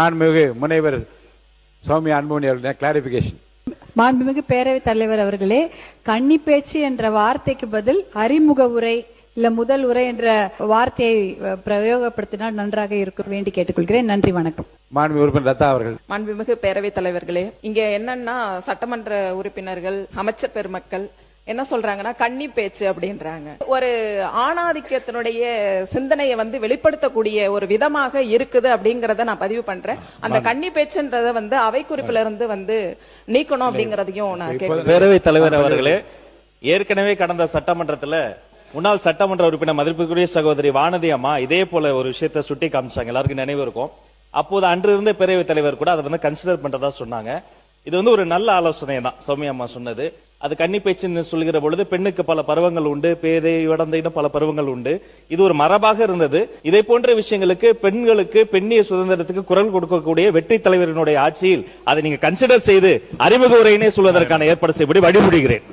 மாண்புமிகு முனைவர் சௌமியா அன்புமணி அவர்கள் கிளாரிபிகேஷன். மாண்புமிகு பேரவைத் தலைவர் அவர்களே, கன்னி பேச்சு என்ற வார்த்தைக்கு பதில் அறிமுக உரை இல்ல முதல் உரை என்ற வார்த்தையை பிரயோகப்படுத்தினால் நன்றாக இருக்கும் வேண்டி கேட்டுக்கொள்கிறேன். நன்றி, வணக்கம். மாண்புமிகு உறுப்பினர் லதா அவர்கள். மாண்புமிகு பேரவைத் தலைவர்களே, இங்க என்னன்னா சட்டமன்ற உறுப்பினர்கள், அமைச்சர் பெருமக்கள் என்ன சொல்றாங்கன்னா கன்னி பேச்சு அப்படின்றாங்க. ஒரு ஆணாதிக்கத்தினுடைய சிந்தனையை வெளிப்படுத்தக்கூடிய ஒரு விதமாக இருக்குது அப்படிங்கறத நான் பதிவு பண்றேன். அந்த கன்னி பேச்சுன்றத அவை குறிப்பில இருந்து நீக்கணும் அப்படிங்கறதையும் நான் கேட்கிறேன். பேரவைத் தலைவர் அவர்களே, ஏற்கனவே கடந்த சட்டமன்றத்துல முன்னாள் சட்டமன்ற உறுப்பினர் மதிப்புக்குரிய சகோதரி வானதி அம்மா இதே போல ஒரு விஷயத்தை சுட்டி காமிச்சாங்க. எல்லாருக்கும் நினைவு இருக்கும். அப்போது அன்று இருந்த பேரவைத் தலைவர் கூட அதை கன்சிடர் பண்றதா சொன்னாங்க. இது ஒரு நல்ல ஆலோசனை தான் சௌமியா அம்மா சொன்னது. அது கன்னி பேச்சுன்னு சொல்கிற பொழுது பெண்ணுக்கு பல பருவங்கள் உண்டு, பேதை வடந்தைன்னு பல பருவங்கள் உண்டு. இது ஒரு மரபாக இருந்தது. இதை போன்ற விஷயங்களுக்கு பெண்களுக்கு பெண்ணிய சுதந்திரத்துக்கு குரல் கொடுக்கக்கூடிய வெற்றி தலைவரினுடைய ஆட்சியில் அதை நீங்க கன்சிடர் செய்து அறிமுக உரையினே சொல்வதற்கான ஏற்பாடு செய்யப்படி வழிமுடிகிறேன்.